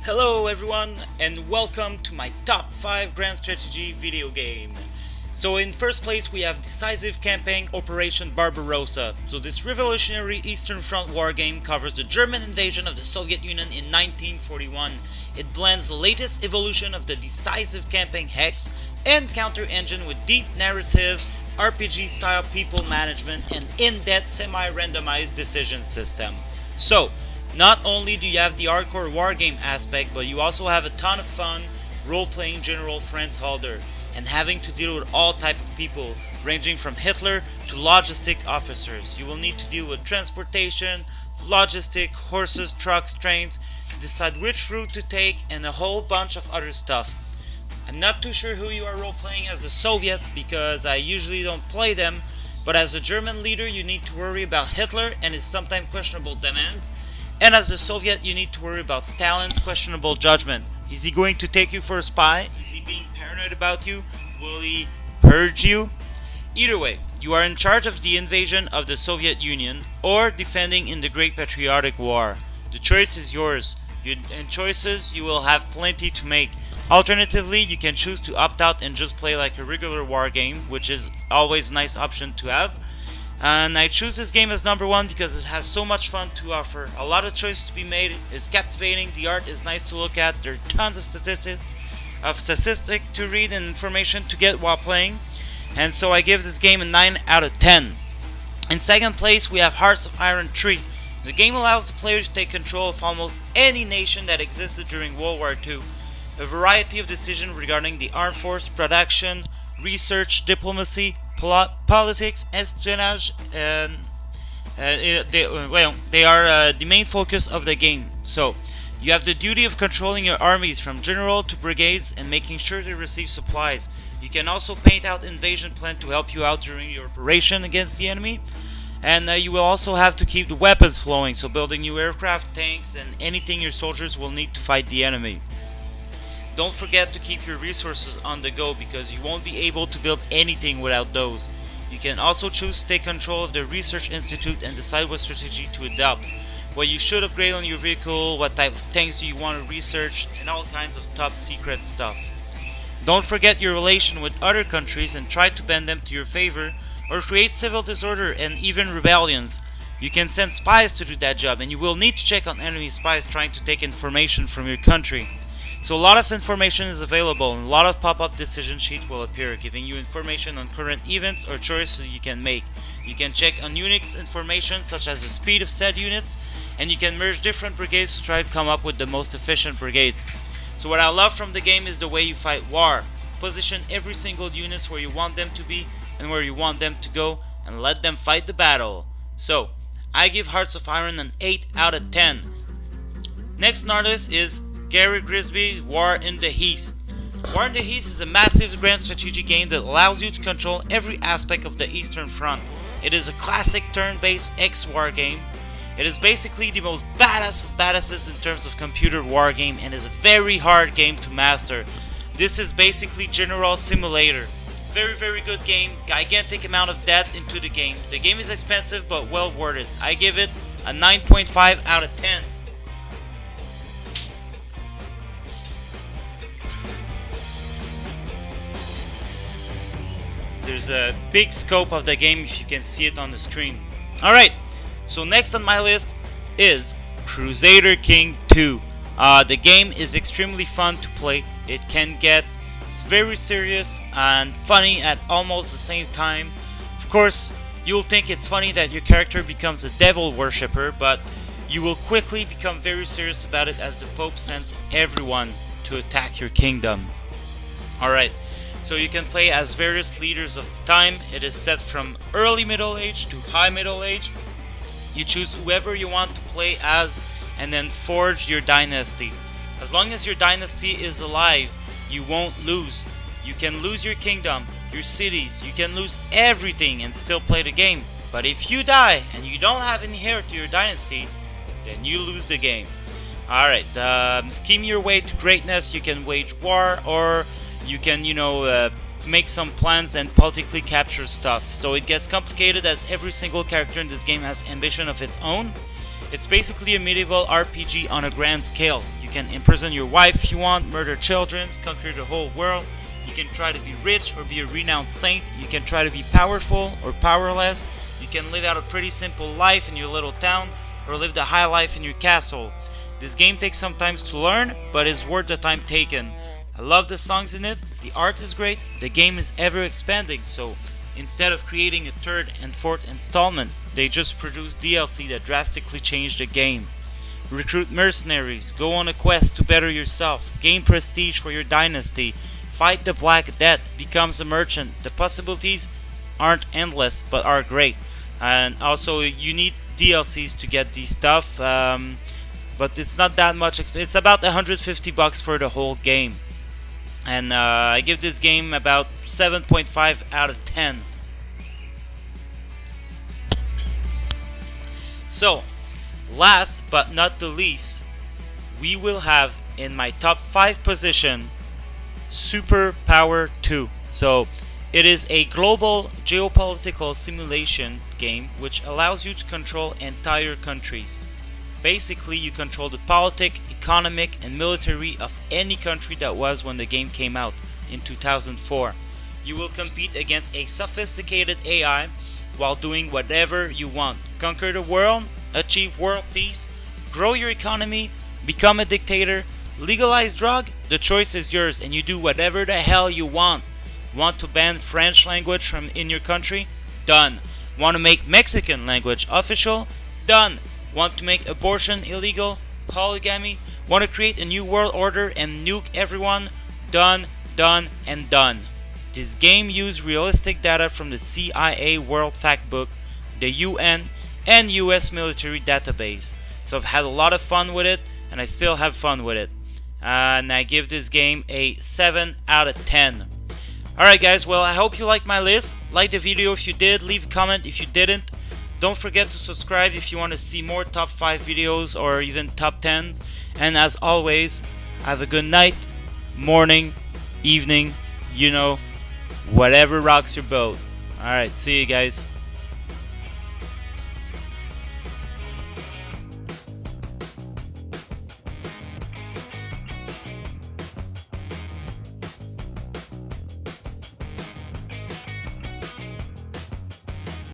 Hello everyone and welcome to my top 5 grand strategy video game. So in first place we have Decisive Campaign Operation Barbarossa. So this revolutionary Eastern Front war game covers the German invasion of the Soviet Union in 1941. It blends the latest evolution of the Decisive Campaign hex and counter engine with deep narrative, RPG style people management and in-depth semi-randomized decision system. So not only do you have the hardcore wargame aspect, but you also have a ton of fun role-playing General Franz Halder and having to deal with all type of people, ranging from Hitler to logistic officers. You will need to deal with transportation, logistic, horses, trucks, trains, decide which route to take, and a whole bunch of other stuff. I'm not too sure who you are role-playing as the Soviets because I usually don't play them, but as a German leader you need to worry about Hitler and his sometimes questionable demands. And as a Soviet, you need to worry about Stalin's questionable judgment. Is he going to take you for a spy? Is he being paranoid about you? Will he purge you? Either way, you are in charge of the invasion of the Soviet Union or defending in the Great Patriotic War. The choice is yours. And choices you will have plenty to make. Alternatively, you can choose to opt out and just play like a regular war game, which is always a nice option to have. And I choose this game as number 1 because it has so much fun to offer. A lot of choices to be made, it's captivating, the art is nice to look at, there are tons of statistics to read and information to get while playing. And so I give this game a 9 out of 10. In second place we have Hearts of Iron 3. The game allows the player to take control of almost any nation that existed during World War II. A variety of decisions regarding the armed force, production, research, diplomacy, politics, espionage, and they are the main focus of the game. So you have the duty of controlling your armies from general to brigades and making sure they receive supplies. You can also paint out invasion plan to help you out during your operation against the enemy. And you will also have to keep the weapons flowing, so building new aircraft, tanks, and anything your soldiers will need to fight the enemy. Don't forget to keep your resources on the go because you won't be able to build anything without those. You can also choose to take control of the research institute and decide what strategy to adopt. What you should upgrade on your vehicle, what type of tanks do you want to research, and all kinds of top secret stuff. Don't forget your relation with other countries and try to bend them to your favor or create civil disorder and even rebellions. You can send spies to do that job and you will need to check on enemy spies trying to take information from your country. So a lot of information is available and a lot of pop-up decision sheet will appear giving you information on current events or choices you can make. You can check on Unix information such as the speed of said units, and you can merge different brigades to try to come up with the most efficient brigades. So what I love from the game is the way you fight war. Position every single unit where you want them to be and where you want them to go and let them fight the battle. So I give Hearts of Iron an 8 out of 10. Next on our list is Grigsby War in the East. War in the East is a massive grand strategy game that allows you to control every aspect of the Eastern Front. It is a classic turn-based X-War game. It is basically the most badass of badasses in terms of computer war game and is a very hard game to master. This is basically General Simulator. Very good game, gigantic amount of depth into the game. The game is expensive but well worth it. I give it a 9.5 out of 10. There's a big scope of the game if you can see it on the screen. Alright, so next on my list is Crusader King 2. The game is extremely fun to play. It's very serious and funny at almost the same time. Of course, you'll think it's funny that your character becomes a devil worshipper, but you will quickly become very serious about it as the Pope sends everyone to attack your kingdom. Alright. So you can play as various leaders of the time. It is set from early middle age to high middle age. You choose whoever you want to play as and then forge your dynasty. As long as your dynasty is alive, you won't lose. You can lose your kingdom, your cities, you can lose everything and still play the game. But if you die and you don't have any heir to your dynasty, then you lose the game. Alright, scheme your way to greatness. You can wage war or you can, make some plans and politically capture stuff. So it gets complicated as every single character in this game has ambition of its own. It's basically a medieval RPG on a grand scale. You can imprison your wife if you want, murder children, conquer the whole world. You can try to be rich or be a renowned saint. You can try to be powerful or powerless. You can live out a pretty simple life in your little town or live the high life in your castle. This game takes some time to learn, but is worth the time taken. I love the songs in it, the art is great, the game is ever expanding, so instead of creating a third and fourth installment, they just produced DLC that drastically changed the game. Recruit mercenaries, go on a quest to better yourself, gain prestige for your dynasty, fight the Black Death, become a merchant. The possibilities aren't endless, but are great. And also, you need DLCs to get these stuff, but it's not that much. It's about $150 for the whole game. And I give this game about 7.5 out of 10. So, last but not the least, we will have in my top 5 position SuperPower 2. So, it is a global geopolitical simulation game which allows you to control entire countries. Basically, you control the politic, economic, and military of any country that was when the game came out in 2004. You will compete against a sophisticated AI while doing whatever you want. Conquer the world, achieve world peace, grow your economy, become a dictator, legalize drug, the choice is yours and you do whatever the hell you want. Want to ban French language from in your country? Done. Want to make Mexican language official? Done. Want to make abortion illegal? Polygamy? Want to create a new world order and nuke everyone? Done, done, and done. This game used realistic data from the CIA World Factbook, the UN, and US military database. So I've had a lot of fun with it, and I still have fun with it. And I give this game a 7 out of 10. Alright guys, well I hope you liked my list. Like the video if you did, leave a comment if you didn't. Don't forget to subscribe if you want to see more top 5 videos or even top 10s. And as always, have a good night, morning, evening, you know, whatever rocks your boat. Alright, see you guys.